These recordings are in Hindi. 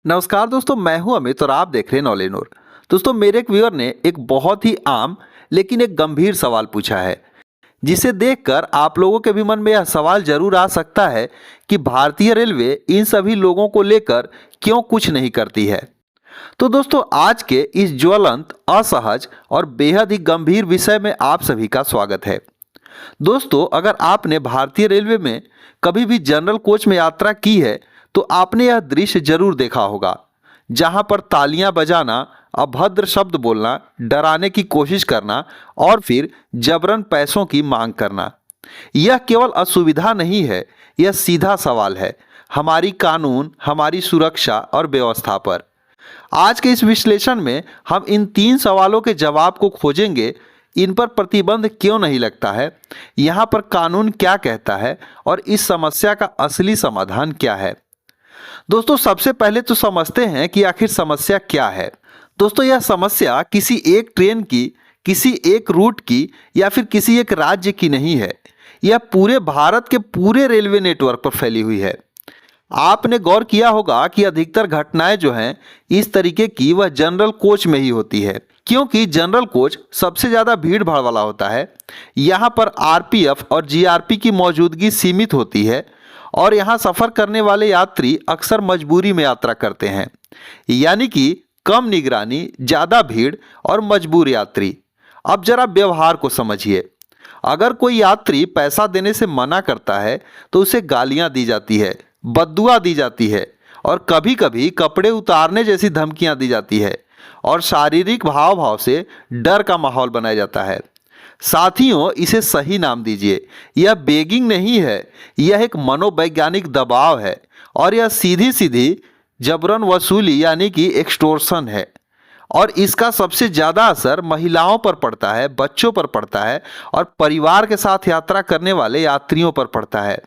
नमस्कार दोस्तों, मैं हूं अमित और आप देख रहे हैं नॉलेज नूर। दोस्तों, मेरे एक व्यूअर ने एक बहुत ही आम लेकिन एक गंभीर सवाल पूछा है, जिसे देखकर आप लोगों के भी मन में यह सवाल जरूर आ सकता है कि भारतीय रेलवे इन सभी लोगों को लेकर क्यों कुछ नहीं करती है। तो दोस्तों, आज के इस ज्वलंत, असहज और बेहद ही गंभीर विषय में आप सभी का स्वागत है। दोस्तों, अगर आपने भारतीय रेलवे में कभी भी जनरल कोच में यात्रा की है तो आपने यह दृश्य जरूर देखा होगा, जहां पर तालियां बजाना, अभद्र शब्द बोलना, डराने की कोशिश करना और फिर जबरन पैसों की मांग करना। यह केवल असुविधा नहीं है, यह सीधा सवाल है हमारी कानून, हमारी सुरक्षा और व्यवस्था पर। आज के इस विश्लेषण में हम इन तीन सवालों के जवाब को खोजेंगे। इन पर प्रतिबंध क्यों नहीं लगता है, यहाँ पर कानून क्या कहता है और इस समस्या का असली समाधान क्या है। दोस्तों, सबसे पहले तो समझते हैं कि आखिर समस्या क्या है। दोस्तों, यह समस्या किसी एक ट्रेन की, किसी एक रूट की या फिर किसी एक राज्य की नहीं है। यह पूरे भारत के पूरे रेलवे नेटवर्क पर फैली हुई है। आपने गौर किया होगा कि अधिकतर घटनाएं जो हैं इस तरीके की, वह जनरल कोच में ही होती है, क्योंकि जनरल कोच सबसे ज़्यादा भीड़ भाड़ वाला होता है। यहाँ पर आरपीएफ और जीआरपी की मौजूदगी सीमित होती है और यहाँ सफ़र करने वाले यात्री अक्सर मजबूरी में यात्रा करते हैं, यानी कि कम निगरानी, ज़्यादा भीड़ और मजबूर यात्री। अब जरा व्यवहार को समझिए। अगर कोई यात्री पैसा देने से मना करता है तो उसे गालियाँ दी जाती है, बद्दुआ दी जाती है और कभी कभी कपड़े उतारने जैसी धमकियां दी जाती है और शारीरिक भाव भाव से डर का माहौल बनाया जाता है। साथियों, इसे सही नाम दीजिए। यह बेगिंग नहीं है, यह एक मनोवैज्ञानिक दबाव है और यह सीधी सीधी जबरन वसूली यानी कि एक्सटॉर्शन है। और इसका सबसे ज़्यादा असर महिलाओं पर पड़ता है, बच्चों पर पड़ता है और परिवार के साथ यात्रा करने वाले यात्रियों पर पड़ता है।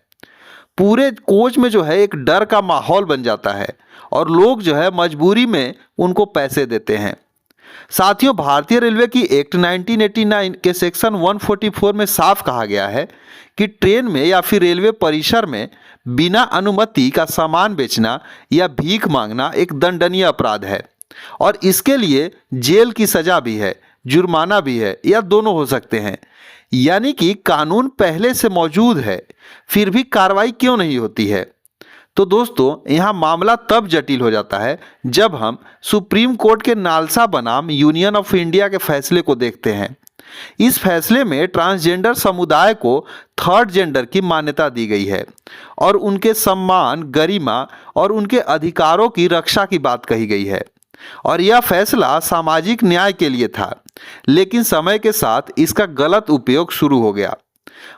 पूरे कोच में जो है एक डर का माहौल बन जाता है और लोग जो है मजबूरी में उनको पैसे देते हैं। साथियों, भारतीय रेलवे की एक्ट 1989 के सेक्शन 144 में साफ कहा गया है कि ट्रेन में या फिर रेलवे परिसर में बिना अनुमति का सामान बेचना या भीख मांगना एक दंडनीय अपराध है और इसके लिए जेल की सजा भी है, जुर्माना भी है, या दोनों हो सकते हैं। यानी कि कानून पहले से मौजूद है, फिर भी कार्रवाई क्यों नहीं होती है। तो दोस्तों, यहाँ मामला तब जटिल हो जाता है जब हम सुप्रीम कोर्ट के नालसा बनाम यूनियन ऑफ इंडिया के फैसले को देखते हैं। इस फैसले में ट्रांसजेंडर समुदाय को थर्ड जेंडर की मान्यता दी गई है और उनके सम्मान, गरिमा और उनके अधिकारों की रक्षा की बात कही गई है। और यह फैसला सामाजिक न्याय के लिए था, लेकिन समय के साथ इसका गलत उपयोग शुरू हो गया।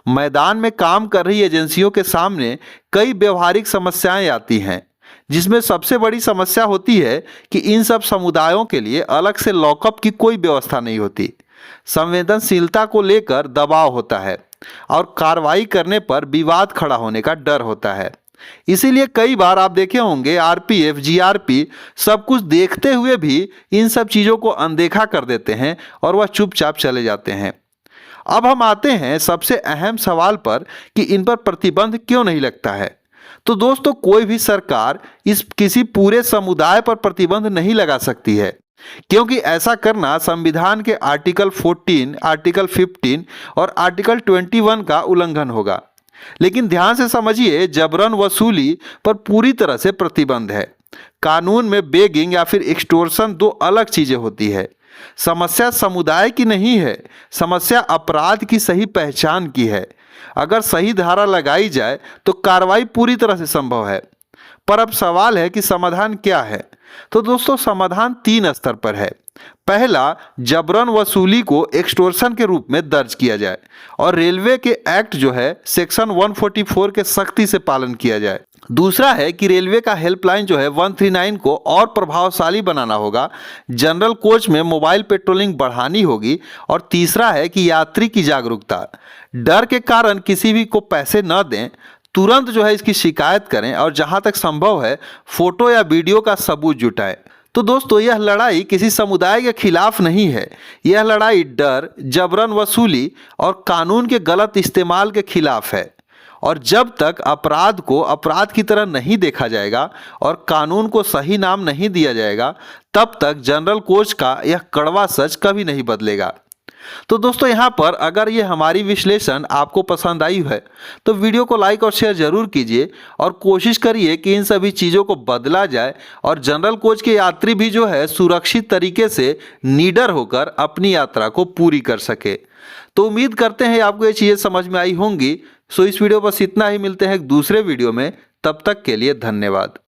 मैदान में काम कर रही एजेंसियों के सामने कई व्यवहारिक समस्याएं आती हैं, जिसमें सबसे बड़ी समस्या होती है कि इन सब समुदायों के लिए अलग से लॉकअप की कोई व्यवस्था नहीं होती। संवेदनशीलता को लेकर दबाव होता है और कार्रवाई करने पर विवाद खड़ा होने का डर होता है। इसीलिए कई बार आप देखे होंगे आरपीएफ, जीआरपी सब कुछ देखते हुए भी इन सब चीज़ों को अनदेखा कर देते हैं और वह चुपचाप चले जाते हैं। अब हम आते हैं सबसे अहम सवाल पर कि इन पर प्रतिबंध क्यों नहीं लगता है। तो दोस्तों, कोई भी सरकार इस किसी पूरे समुदाय पर प्रतिबंध नहीं लगा सकती है, क्योंकि ऐसा करना संविधान के आर्टिकल 14, आर्टिकल 15 और आर्टिकल 21 का उल्लंघन होगा। लेकिन ध्यान से समझिए, जबरन वसूली पर पूरी तरह से प्रतिबंध है। कानून में बेगिंग या फिर एक्सटॉर्शन दो अलग चीजें होती है। समस्या समुदाय की नहीं है, समस्या अपराध की सही पहचान की है। अगर सही धारा लगाई जाए तो कार्रवाई पूरी तरह से संभव है। पर अब सवाल है कि समाधान क्या है। तो दोस्तों, समाधान तीन स्तर पर है। पहला, जबरन वसूली को एक्सटॉर्शन के रूप में दर्ज किया जाए और रेलवे के एक्ट जो है सेक्शन 144 के सख्ती से पालन किया जाए। दूसरा है कि रेलवे का हेल्पलाइन जो है 139 को और प्रभावशाली बनाना होगा। जनरल कोच में मोबाइल पेट्रोलिंग बढ़ानी होगी। और तीसरा है कि यात्री की जागरूकता, डर के कारण किसी भी को पैसे न दें, तुरंत जो है इसकी शिकायत करें और जहां तक संभव है फोटो या वीडियो का सबूत जुटाएं। तो दोस्तों, यह लड़ाई किसी समुदाय के खिलाफ नहीं है, यह लड़ाई डर, जबरन वसूली और कानून के गलत इस्तेमाल के खिलाफ है। और जब तक अपराध को अपराध की तरह नहीं देखा जाएगा और कानून को सही नाम नहीं दिया जाएगा, तब तक जनरल कोच का यह कड़वा सच कभी नहीं बदलेगा। तो दोस्तों, यहाँ पर अगर ये हमारी विश्लेषण आपको पसंद आई है तो वीडियो को लाइक और शेयर जरूर कीजिए और कोशिश करिए कि इन सभी चीज़ों को बदला जाए और जनरल कोच के यात्री भी जो है सुरक्षित तरीके से निडर होकर अपनी यात्रा को पूरी कर सके। तो उम्मीद करते हैं आपको ये चीज़ें समझ में आई होंगी। सो इस वीडियो बस इतना ही, मिलते हैं एक दूसरे वीडियो में, तब तक के लिए धन्यवाद।